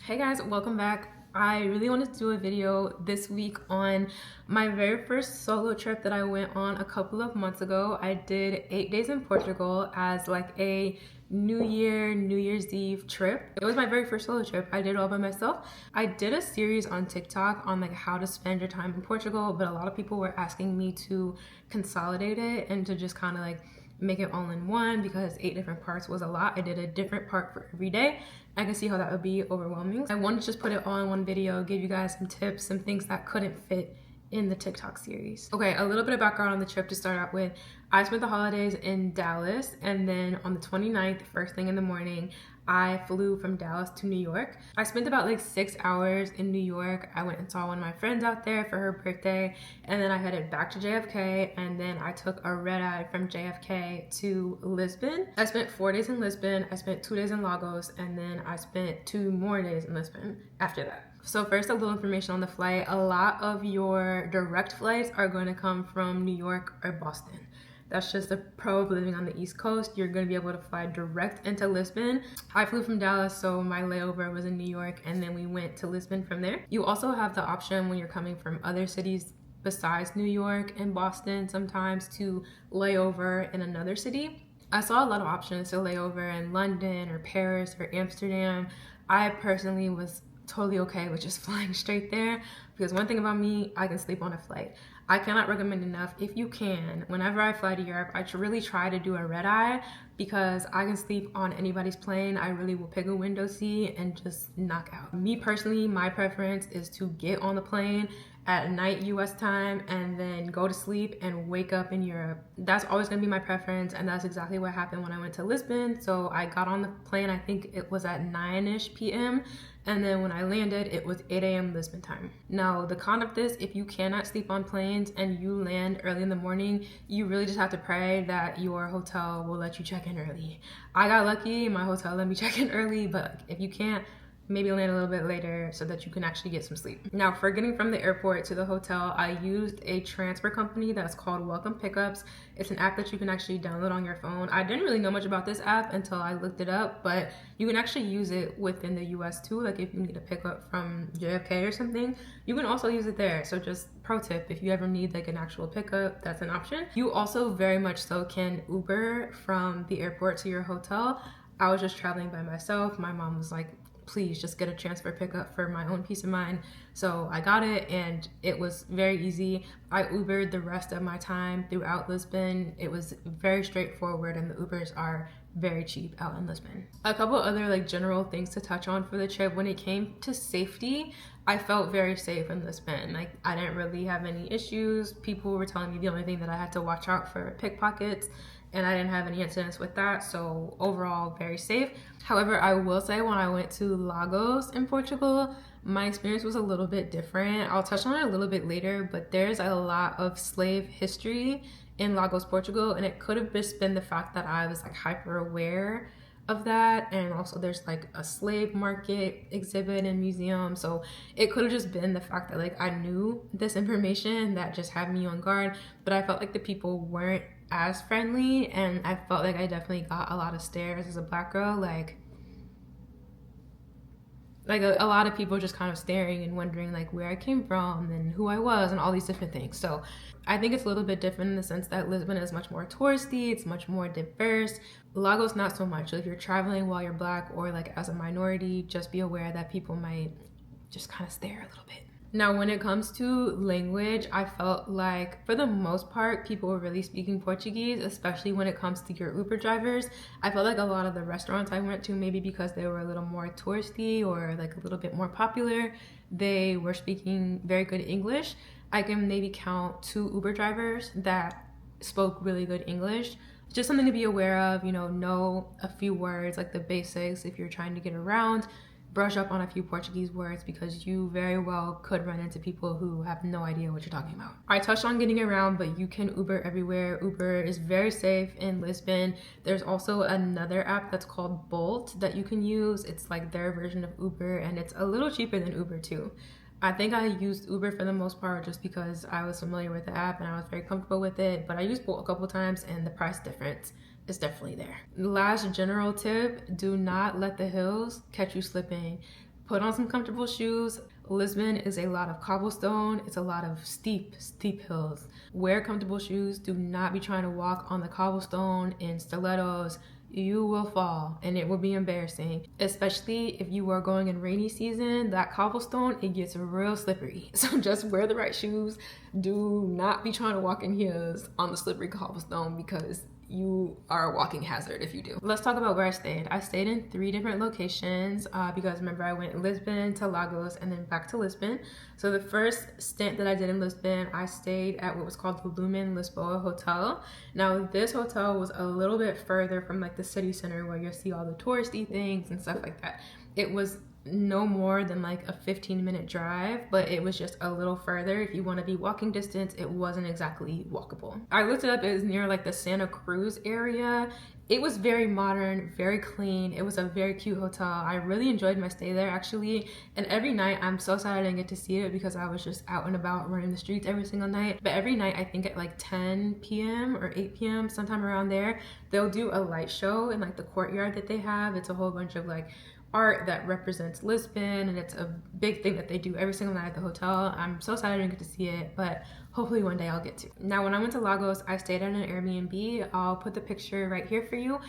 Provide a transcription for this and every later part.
Hey guys, welcome back. I really wanted to do a video this week on my very first solo trip that I went on a couple of months ago. I did 8 days in Portugal as like a New Year's Eve trip. It was my very first solo trip. I did it all by myself. I did a series on TikTok on like how to spend your time in Portugal, but a lot of people were asking me to consolidate it and to just kind of like make it all in one because 8 different parts was a lot. I did a different part for every day. I can see how that would be overwhelming. I wanted to just put it all in one video, give you guys some tips, some things that couldn't fit in the TikTok series. Okay, a little bit of background on the trip to start out with. I spent the holidays in Dallas, and then on the 29th, first thing in the morning, I flew from Dallas to New York. I spent about like 6 hours in New York. I went and saw one of my friends out there for her birthday, and then I headed back to JFK, and then I took a red eye from JFK to Lisbon. I spent 4 days in Lisbon, I spent 2 days in Lagos, and then I spent 2 more days in Lisbon after that. So first, a little information on the flight. A lot of your direct flights are going to come from New York or Boston. That's just the pro of living on the East Coast. You're going to be able to fly direct into Lisbon. I flew from Dallas, so my layover was in New York, and then we went to Lisbon from there. You also have the option when you're coming from other cities besides New York and Boston sometimes to lay over in another city. I saw a lot of options to lay over in London or Paris or Amsterdam. I personally was totally okay with just flying straight there because one thing about me, I can sleep on a flight. I cannot recommend enough, if you can, whenever I fly to Europe, I really try to do a red eye because I can sleep on anybody's plane. I really will pick a window seat and just knock out. Me personally, my preference is to get on the plane at night US time and then go to sleep and wake up in Europe. That's always gonna be my preference, and that's exactly what happened when I went to Lisbon. So I got on the plane, I think it was at 9-ish p.m. and then when I landed, it was 8 a.m. Lisbon time. Now, the con of this, if you cannot sleep on planes and you land early in the morning, you really just have to pray that your hotel will let you check in early. I got lucky, my hotel let me check in early, but if you can't, maybe land a little bit later so that you can actually get some sleep. Now, for getting from the airport to the hotel, I used a transfer company that's called Welcome Pickups. It's an app that you can actually download on your phone. I didn't really know much about this app until I looked it up, but you can actually use it within the US too. Like if you need a pickup from JFK or something, you can also use it there. So just pro tip, if you ever need like an actual pickup, that's an option. You also very much so can Uber from the airport to your hotel. I was just traveling by myself. My mom was like, please just get a transfer pickup for my own peace of mind. So I got it and it was very easy. I Ubered the rest of my time throughout Lisbon. It was very straightforward and the Ubers are very cheap out in Lisbon. A couple other like general things to touch on for the trip. When it came to safety, I felt very safe in Lisbon. Like I didn't really have any issues. People were telling me the only thing that I had to watch out for pickpockets, and I didn't have any incidents with that, so overall very safe. However, I will say when I went to Lagos in Portugal, my experience was a little bit different. I'll touch on it a little bit later, but there's a lot of slave history in Lagos, Portugal, and it could have just been the fact that I was like hyper aware of that, and also there's like a slave market exhibit and museum, so it could have just been the fact that like I knew this information that just had me on guard. But I felt like the people weren't as friendly, and I felt like I definitely got a lot of stares as a black girl, like a lot of people just kind of staring and wondering like where I came from and who I was and all these different things. So I think it's a little bit different in the sense that Lisbon is much more touristy, it's much more diverse. Lagos not so much. So if you're traveling while you're black or like as a minority, just be aware that people might just kind of stare a little bit. Now, when it comes to language, I felt like for the most part, people were really speaking Portuguese, especially when it comes to your Uber drivers. I felt like a lot of the restaurants I went to, maybe because they were a little more touristy or like a little bit more popular, they were speaking very good English. I can maybe count 2 Uber drivers that spoke really good English. Just something to be aware of, know a few words, like the basics if you're trying to get around. Brush up on a few Portuguese words because you very well could run into people who have no idea what you're talking about. I touched on getting around, but you can Uber everywhere. Uber is very safe in Lisbon. There's also another app that's called Bolt that you can use. It's like their version of Uber, and it's a little cheaper than Uber too. I think I used Uber for the most part just because I was familiar with the app and I was very comfortable with it, but I used Bolt a couple times and the price difference is definitely there. Last general tip, do not let the hills catch you slipping. Put on some comfortable shoes. Lisbon is a lot of cobblestone. It's a lot of steep hills. Wear comfortable shoes. Do not be trying to walk on the cobblestone in stilettos. You will fall and it will be embarrassing, especially if you are going in rainy season. That cobblestone, it gets real slippery. So just wear the right shoes. Do not be trying to walk in heels on the slippery cobblestone, because you are a walking hazard if you do. Let's talk about where I stayed. I stayed in 3 different locations because remember, I went Lisbon to Lagos and then back to Lisbon. So the first stint that I did in Lisbon, I stayed at what was called the Lumen Lisboa Hotel. Now this hotel was a little bit further from like the city center where you'll see all the touristy things and stuff like that. It was no more than like a 15-minute drive, but it was just a little further. If you want to be walking distance, it wasn't exactly walkable. I looked it up. It was near like the Santa Cruz area. It was very modern, very clean. It was a very cute hotel. I really enjoyed my stay there actually. And every night, I'm so sad I didn't get to see it because I was just out and about running the streets every single night. But every night, I think at like 10 p.m. or 8 p.m., sometime around there, they'll do a light show in like the courtyard that they have. It's a whole bunch of like art that represents Lisbon, and it's a big thing that they do every single night at the hotel. I'm so sad I didn't get to see it, but hopefully one day I'll get to. Now, when I went to Lagos, I stayed at an Airbnb. I'll put the picture right here for you.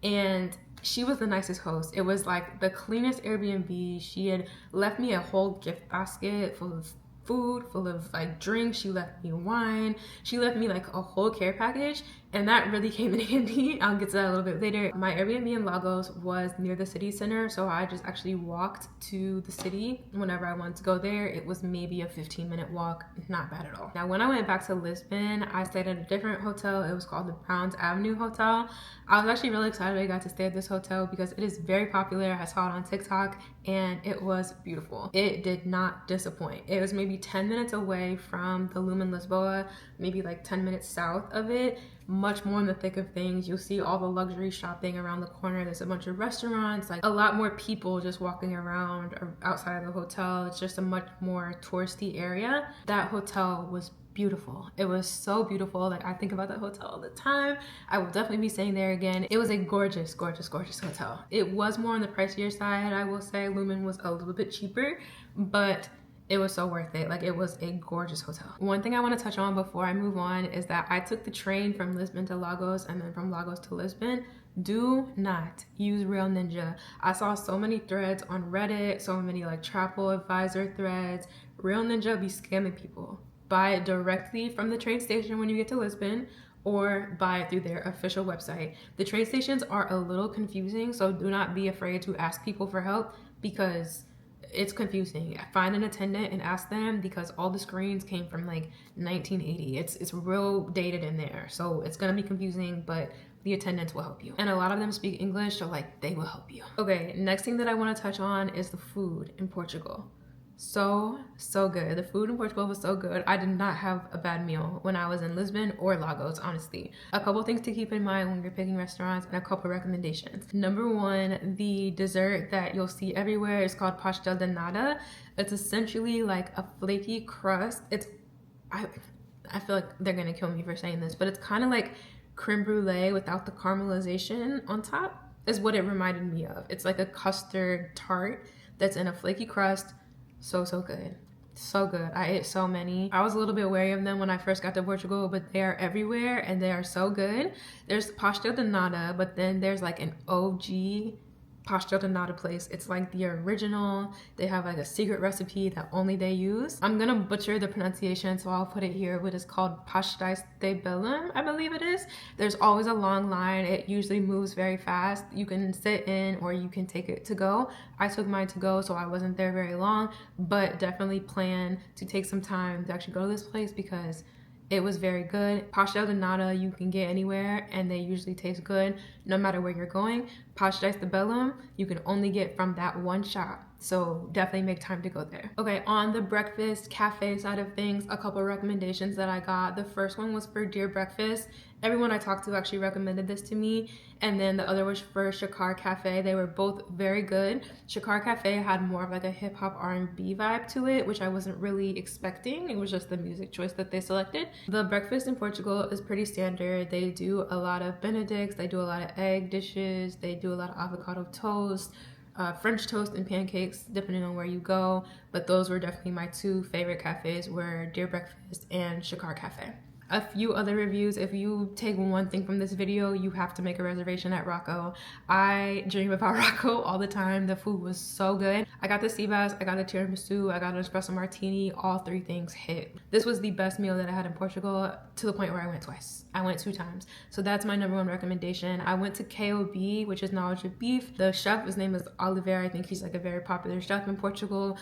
And she was the nicest host. It was like the cleanest Airbnb. She had left me a whole gift basket full of food, full of like drinks. She left me wine. She left me like a whole care package, and that really came in handy. I'll get to that a little bit later. My Airbnb in Lagos was near the city center, so I just actually walked to the city whenever I wanted to go there. It was maybe a 15-minute walk, not bad at all. Now, when I went back to Lisbon, I stayed at a different hotel. It was called the Browns Avenue Hotel. I was actually really excited I got to stay at this hotel because it is very popular. I saw it on TikTok and it was beautiful. It did not disappoint. It was maybe 10 minutes away from the Lumen Lisboa, maybe like 10 minutes south of it. Much more in the thick of things. You'll see all the luxury shopping around the corner. There's a bunch of restaurants, like a lot more people just walking around or outside of the hotel. It's just a much more touristy area. That hotel was beautiful. It was so beautiful. Like, I think about that hotel all the time. I will definitely be staying there again. It was a gorgeous, gorgeous, gorgeous hotel. It was more on the pricier side, I will say. Lumen was a little bit cheaper, but it was so worth it. Like, it was a gorgeous hotel. One thing I want to touch on before I move on is that I took the train from Lisbon to Lagos and then from Lagos to Lisbon. Do not use Real Ninja. I saw so many threads on Reddit, so many like travel advisor threads. Real Ninja be scamming people. Buy it directly from the train station when you get to Lisbon, or buy it through their official website. The train stations are a little confusing, so do not be afraid to ask people for help because it's confusing. Find an attendant and ask them, because all the screens came from like 1980. It's real dated in there, so it's gonna be confusing, but the attendants will help you. And a lot of them speak English, so like they will help you. Okay, next thing that I want to touch on is the food in Portugal. So good. The food in Portugal was so good. I did not have a bad meal when I was in Lisbon or Lagos, honestly. A couple things to keep in mind when you're picking restaurants and a couple recommendations. Number one, the dessert that you'll see everywhere is called pastel de nata. It's essentially like a flaky crust. I feel like they're gonna kill me for saying this, but it's kind of like creme brulee without the caramelization on top is what it reminded me of. It's like a custard tart that's in a flaky crust. So good. So good. I ate so many. I was a little bit wary of them when I first got to Portugal, but they are everywhere and they are so good. There's pastel de nata, but then there's like an OG pastel de nata place. It's like the original. They have like a secret recipe that only they use. I'm gonna butcher the pronunciation, so I'll put it here, but it's called pastéis de Belém, I believe it is. There's always a long line. It usually moves very fast. You can sit in or you can take it to go. I took mine to go, so I wasn't there very long, but definitely plan to take some time to actually go to this place because it was very good. Pastel de nata you can get anywhere and they usually taste good no matter where you're going. Pastéis de Belém you can only get from that one shop, so definitely make time to go there. Okay, on the breakfast cafe side of things, a couple recommendations that I got. The first one was for Dear Breakfast. Everyone I talked to actually recommended this to me, and then the other was for Shakar Cafe. They were both very good. Shakar Cafe had more of like a hip-hop R&B vibe to it, which I wasn't really expecting. It was just the music choice that they selected. The breakfast in Portugal is pretty standard. They do a lot of benedicts, they do a lot of egg dishes, they do a lot of avocado toast, French toast and pancakes, depending on where you go. But those were definitely my two favorite cafes, were Deer Breakfast and Shikar Cafe. A few other reviews. If you take one thing from this video, you have to make a reservation at Rocco. I dream about Rocco all the time. The food was so good. I got the sea bass, I got a tiramisu, I got an espresso martini. All three things hit. This was the best meal that I had in Portugal, to the point where I went twice. I went 2 times. So that's my number 1 recommendation. I went to KOB, which is Knowledge of Beef. The chef, his name is Oliveira. I think he's like a very popular chef in Portugal.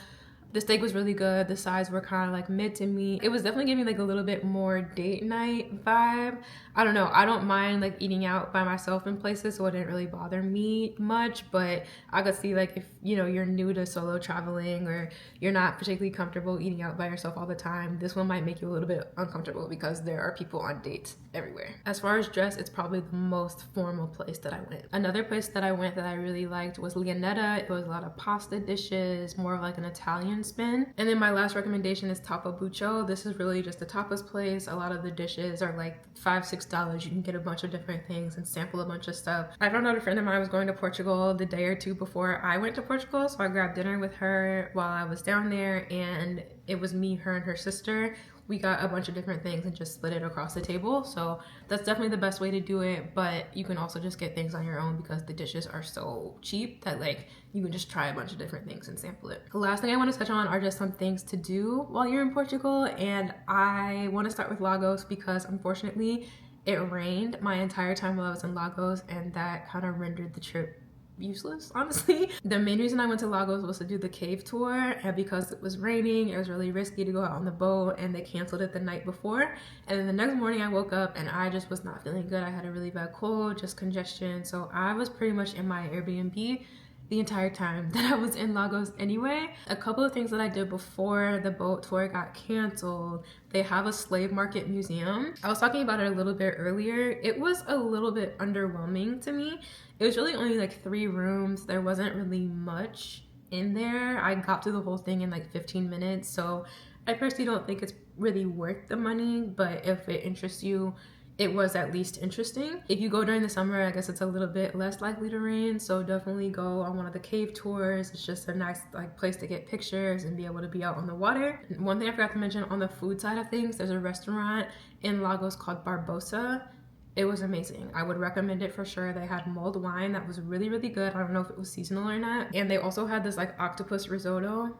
The steak was really good. The sides were kind of like mid to me. It was definitely giving me like a little bit more date night vibe. I don't know. I don't mind like eating out by myself in places, so it didn't really bother me much. But I could see like if, you know, you're new to solo traveling or you're not particularly comfortable eating out by yourself all the time, this one might make you a little bit uncomfortable because there are people on dates everywhere. As far as dress, it's probably the most formal place that I went. Another place that I went that I really liked was Lianetta. It was a lot of pasta dishes, more of like an Italian spin. And then my last recommendation is Tapo Bucho. This is really just a tapas place. A lot of the dishes are like $5-6. You can get a bunch of different things and sample a bunch of stuff. I found out a friend of mine was going to Portugal the day or 2 before I went to Portugal, so I grabbed dinner with her while I was down there, and it was me, her, and her sister. We got a bunch of different things and just split it across the table. So that's definitely the best way to do it, but you can also just get things on your own because the dishes are so cheap that like you can just try a bunch of different things and sample it. The last thing I want to touch on are just some things to do while you're in Portugal, and I want to start with Lagos because unfortunately it rained my entire time while I was in Lagos, and that kind of rendered the trip useless, honestly. The main reason I went to Lagos was to do the cave tour, and because it was raining, it was really risky to go out on the boat, and they canceled it the night before. And then the next morning I woke up and I just was not feeling good. I had a really bad cold, just congestion, so I was pretty much in my Airbnb the entire time that I was in Lagos anyway. A couple of things that I did before the boat tour got canceled: they have a slave market museum. I was talking about it a little bit earlier. It was a little bit underwhelming to me. It was really only like 3 rooms. There wasn't really much in there. I got through the whole thing in like 15 minutes. So I personally don't think it's really worth the money, but if it interests you, it was at least interesting. If you go during the summer, I guess it's a little bit less likely to rain, so definitely go on one of the cave tours. It's just a nice like place to get pictures and be able to be out on the water. One thing I forgot to mention on the food side of things, there's a restaurant in Lagos called Barbosa. It was amazing. I would recommend it for sure. They had mulled wine that was really, really good. I don't know if it was seasonal or not. And they also had this like octopus risotto.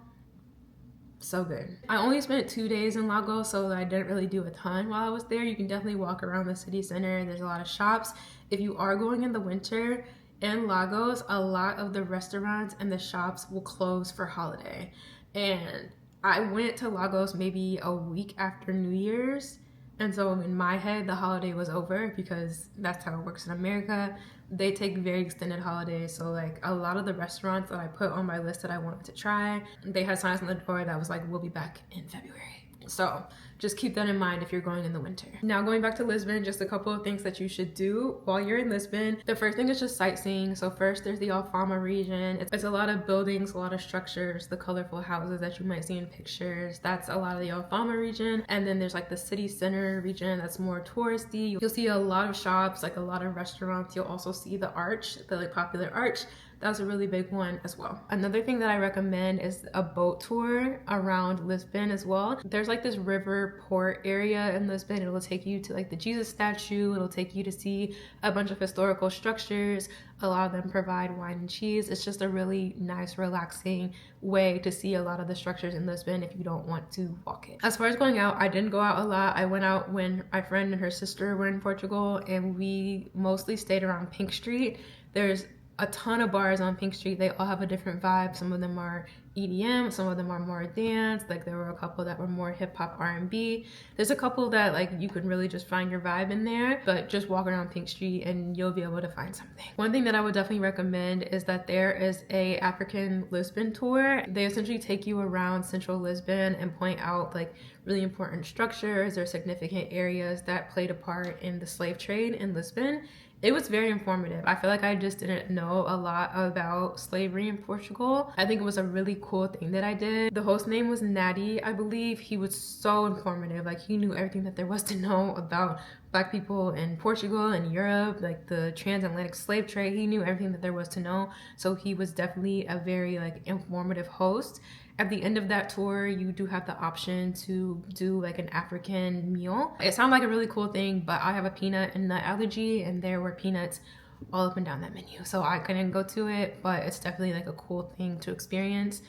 So good. I only spent 2 days in Lagos, so I didn't really do a ton while I was there. You can definitely walk around the city center. There's a lot of shops. If you are going in the winter in Lagos, a lot of the restaurants and the shops will close for holiday. And I went to Lagos maybe a week after New Year's, and so in my head the holiday was over because that's how it works in America. They take very extended holidays, so like a lot of the restaurants that I put on my list that I wanted to try, they had signs on the door that was like, we'll be back in February. So just keep that in mind if you're going in the winter. Now going back to Lisbon, just a couple of things that you should do while you're in Lisbon. The first thing is just sightseeing. So first there's the Alfama region. It's a lot of buildings, a lot of structures, the colorful houses that you might see in pictures. That's a lot of the Alfama region. And then there's like the city center region that's more touristy. You'll see a lot of shops, like a lot of restaurants. You'll also see the arch, the like popular arch. That's a really big one as well. Another thing that I recommend is a boat tour around Lisbon as well. There's like this river port area in Lisbon. It'll take you to like the Jesus statue. It'll take you to see a bunch of historical structures. A lot of them provide wine and cheese. It's just a really nice, relaxing way to see a lot of the structures in Lisbon if you don't want to walk it. As far as going out, I didn't go out a lot. I went out when my friend and her sister were in Portugal, and we mostly stayed around Pink Street. There's a ton of bars on Pink Street. They all have a different vibe. Some of them are EDM, some of them are more dance. Like there were a couple that were more hip hop R&B. There's a couple that like you can really just find your vibe in there, but just walk around Pink Street and you'll be able to find something. One thing that I would definitely recommend is that there is a African Lisbon tour. They essentially take you around central Lisbon and point out like really important structures or significant areas that played a part in the slave trade in Lisbon. It was very informative. I feel like I just didn't know a lot about slavery in Portugal. I think it was a really cool thing that I did. The host name was Natty, I believe. He was so informative. Like, he knew everything that there was to know about Black people in Portugal and Europe, like the transatlantic slave trade. He knew everything that there was to know. So he was definitely a very like informative host. At the end of that tour, you do have the option to do like an African meal. It sounded like a really cool thing, but I have a peanut and nut allergy, and there were peanuts all up and down that menu. So I couldn't go to it, but it's definitely like a cool thing to experience.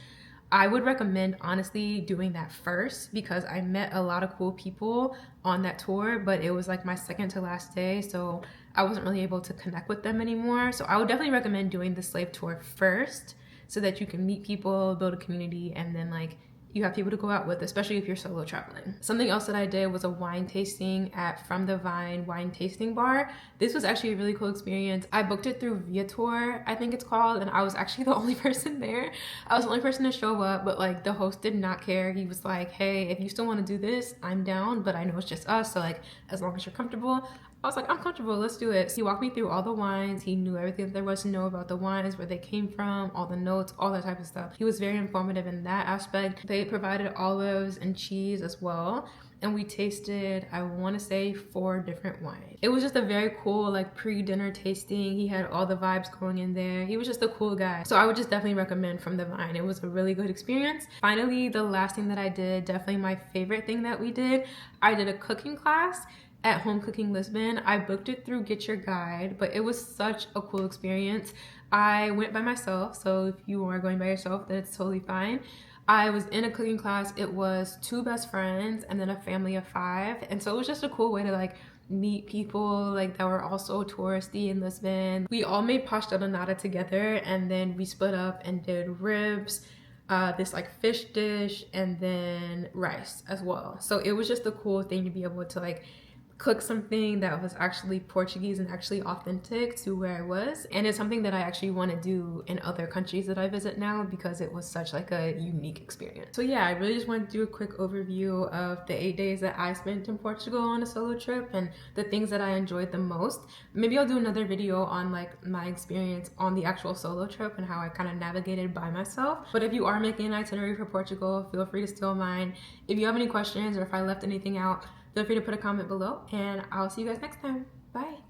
I would recommend honestly doing that first because I met a lot of cool people on that tour, but it was like my second to last day, so I wasn't really able to connect with them anymore. So I would definitely recommend doing the slave tour first so that you can meet people, build a community, and then like you have people to go out with, especially if you're solo traveling. Something else that I did was a wine tasting at From the Vine Wine Tasting Bar. This was actually a really cool experience. I booked it through Viator, I think it's called, and I was actually the only person there. I was the only person to show up, but like the host did not care. He was like, hey, if you still want to do this, I'm down, but I know it's just us, so like as long as you're comfortable. I was like, I'm comfortable, let's do it. So he walked me through all the wines. He knew everything that there was to know about the wines, where they came from, all the notes, all that type of stuff. He was very informative in that aspect. They provided olives and cheese as well. And we tasted, I want to say 4 different wines. It was just a very cool like pre-dinner tasting. He had all the vibes going in there. He was just a cool guy. So I would just definitely recommend From the Vine. It was a really good experience. Finally, the last thing that I did, definitely my favorite thing that we did, I did a cooking class at Home Cooking Lisbon. I booked it through Get Your Guide, but it was such a cool experience. I went by myself, so if you are going by yourself, that's totally fine. I was in a cooking class. It was 2 best friends and then a family of 5, and so it was just a cool way to like meet people like that were also touristy in Lisbon. We all made pasta donata together, and then we split up and did ribs, this like fish dish, and then rice as well. So it was just a cool thing to be able to like cook something that was actually Portuguese and actually authentic to where I was. And it's something that I actually want to do in other countries that I visit now because it was such like a unique experience. So yeah, I really just want to do a quick overview of the 8 days that I spent in Portugal on a solo trip and the things that I enjoyed the most. Maybe I'll do another video on like my experience on the actual solo trip and how I kind of navigated by myself. But if you are making an itinerary for Portugal, feel free to steal mine. If you have any questions or if I left anything out, feel free to put a comment below, and I'll see you guys next time. Bye.